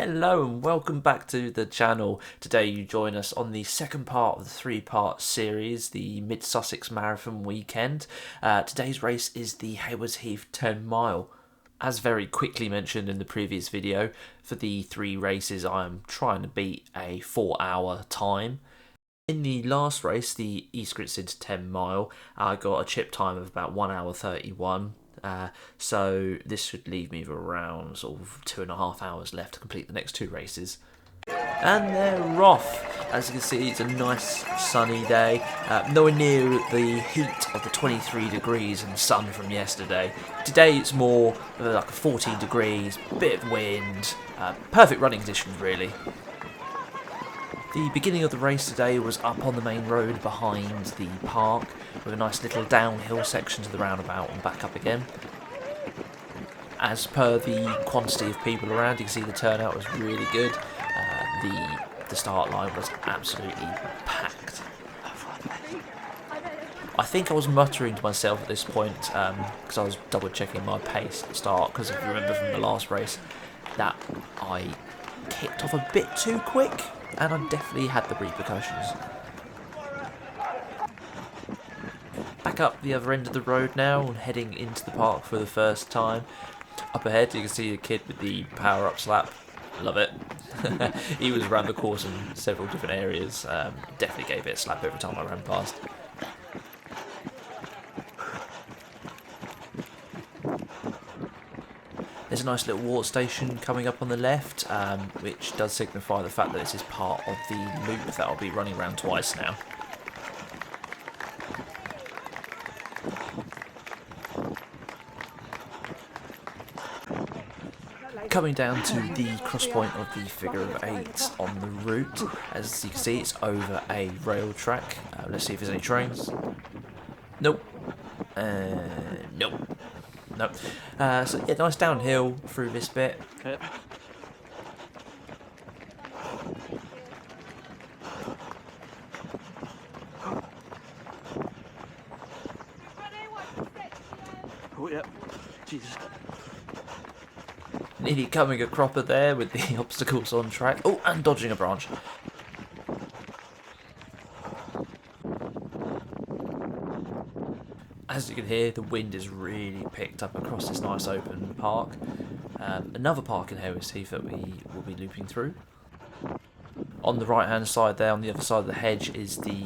Hello and welcome back to the channel. Today you join us on the second part of the three-part series, the Mid Sussex Marathon Weekend. Today's race is the Haywards Heath 10 mile. As very quickly mentioned in the previous video, for the three races I'm trying to beat a 4-hour time. In the last race, the East Grinstead 10 mile, I got a chip time of about 1 hour 31. So this should leave me with around sort of 2.5 hours left to complete the next two races. And they're off. As you can see, it's a nice sunny day, nowhere near the heat of the 23 degrees and sun from yesterday. Today it's more like 14 degrees, bit of wind, perfect running conditions really. The beginning of the race today was up on the main road behind the park, with a nice little downhill section to the roundabout and back up again. As per the quantity of people around, you can see the turnout was really good. The start line was absolutely packed. I think I was muttering to myself at this point, because I was double checking my pace at the start, because if you remember from the last race, that I kicked off a bit too quick, and I definitely had the repercussions. Back up the other end of the road now, and heading into the park for the first time. Up ahead you can see the kid with the power-up slap. Love it. He was around the course in several different areas. Definitely gave it a slap every time I ran past. There's a nice little water station coming up on the left, which does signify the fact that this is part of the loop that I'll be running around twice now. Coming down to the cross point of the figure of 8 on the route. As you can see, it's over a rail track. Let's see if there's any trains. Nope. Nope. Nope. So yeah, nice downhill through this bit. Yep. Oh yep. Jesus. Nearly coming a cropper there with the obstacles on track. Oh, and dodging a branch. As you can hear, the wind is really picked up across this nice open park. Another park in Haywards Heath that we will be looping through. On the right hand side there, on the other side of the hedge, is the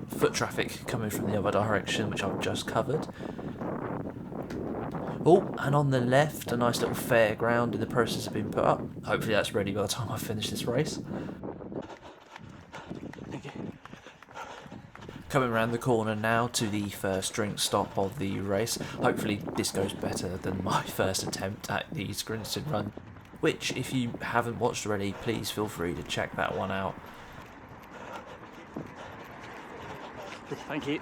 foot traffic coming from the other direction, which I've just covered. Oh, and on the left, a nice little fairground in the process of being put up. Hopefully that's ready by the time I finish this race. Coming around the corner now to the first drink stop of the race. Hopefully this goes better than my first attempt at the Grinstead run, which if you haven't watched already, please feel free to check that one out. Thank you.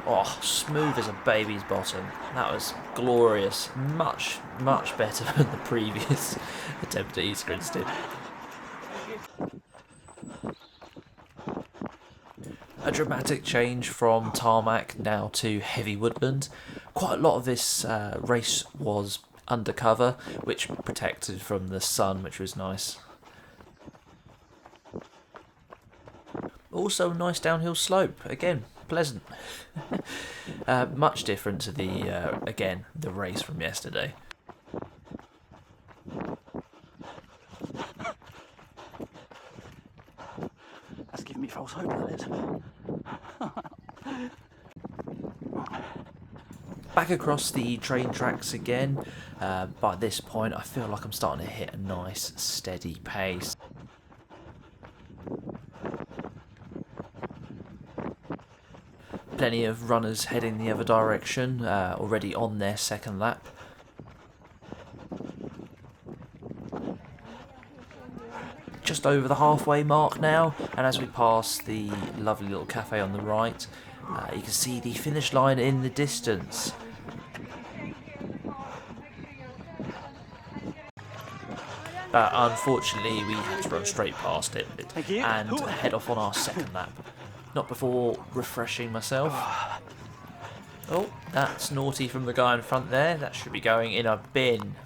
Oh, smooth as a baby's bottom. That was glorious. Much, much better than the previous attempt at East Grinstead. A dramatic change from tarmac now to heavy woodland. Quite a lot of this race was undercover, which protected from the sun, which was nice. Also a nice downhill slope, again, pleasant. Much different to the, again, the race from yesterday. That's giving me false hope, that is. Back across the train tracks again. By this point I feel like I'm starting to hit a nice steady pace. Plenty of runners heading the other direction, already on their second lap. Just over the halfway mark now, and as we pass the lovely little cafe on the right, you can see the finish line in the distance. Unfortunately we had to run straight past it and head off on our second lap. Not before refreshing myself. Oh, that's naughty from the guy in front there. That should be going in a bin.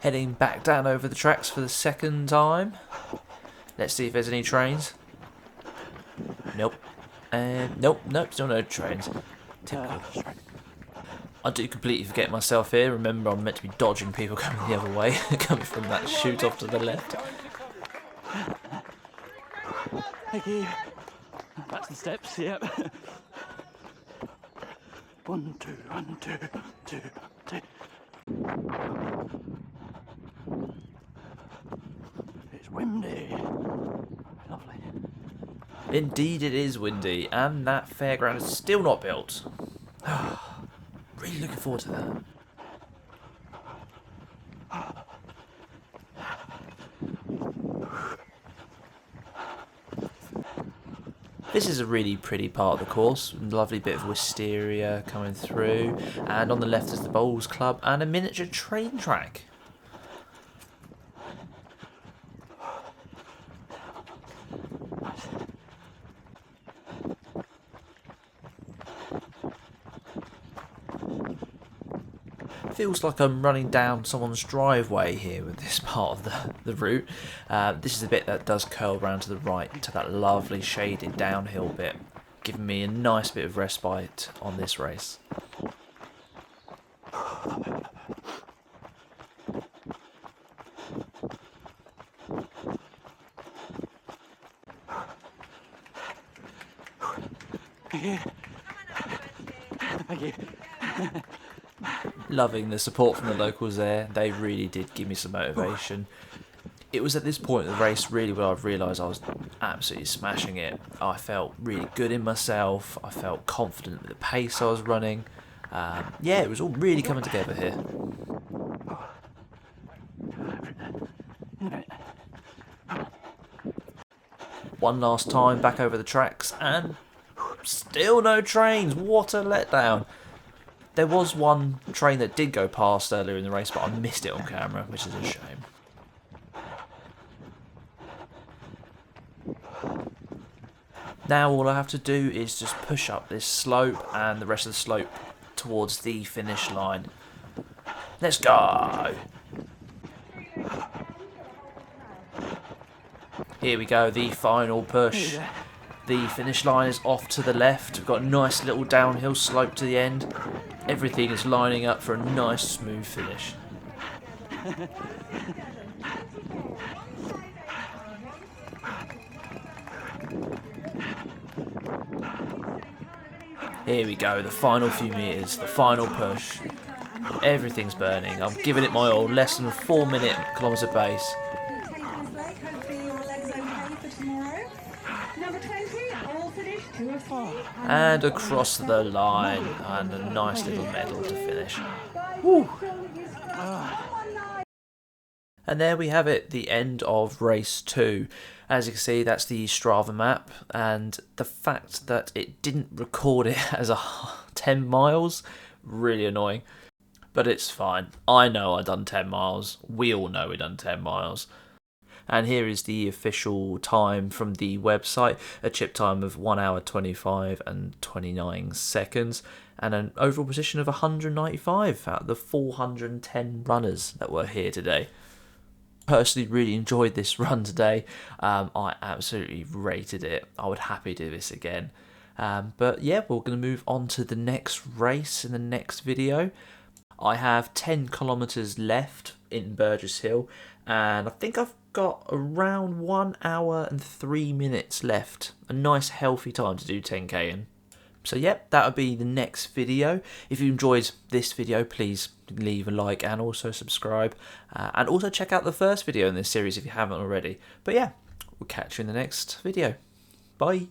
Heading back down over the tracks for the second time. Let's see if there's any trains. Nope. Nope, still no trains. Typical. I do completely forget myself here. Remember, I'm meant to be dodging people coming the other way, coming from that chute off to the left. Thank you. Back to the steps, yep. 1, 2, 1, 2, 2, 2. It's windy. Lovely. Indeed it is windy, and that fairground is still not built. Really looking forward to that. This is a really pretty part of the course. Lovely bit of wisteria coming through, and on the left is the bowls club and a miniature train track. Feels like I'm running down someone's driveway here with this part of the route. This is the bit that does curl round to the right to that lovely shaded downhill bit, giving me a nice bit of respite on this race. Thank you. Loving the support from the locals there. They really did give me some motivation. It was at this point of the race really where I realised I was absolutely smashing it. I felt really good in myself. I felt confident with the pace I was running. Yeah, it was all really coming together here. One last time back over the tracks and still no trains. What a letdown. There was one train that did go past earlier in the race, but I missed it on camera, which is a shame. Now all I have to do is just push up this slope and the rest of the slope towards the finish line. Let's go! Here we go, the final push. The finish line is off to the left. We've got a nice little downhill slope to the end. Everything is lining up for a nice smooth finish. Here we go, the final few metres, the final push. Everything's burning. I'm giving it my all. Less than a 4-minute kilometre pace. And across the line, and a nice little medal to finish. Woo. And there we have it, the end of race 2. As you can see, that's the Strava map, and the fact that it didn't record it as 10 miles, really annoying. But it's fine. I know I done 10 miles. We all know we done 10 miles. And here is the official time from the website, a chip time of 1 hour 25 and 29 seconds, and an overall position of 195 out of the 410 runners that were here today. Personally really enjoyed this run today. I absolutely rated it. I would happily do this again. But yeah, we're going to move on to the next race in the next video. I have 10 kilometres left in Burgess Hill, and I think I've got around 1 hour and 3 minutes left. A nice healthy time to do 10k in. So yep, that would be the next video. If you enjoyed this video, please leave a like and also subscribe. And also check out the first video in this series if you haven't already. But yeah, we'll catch you in the next video. Bye.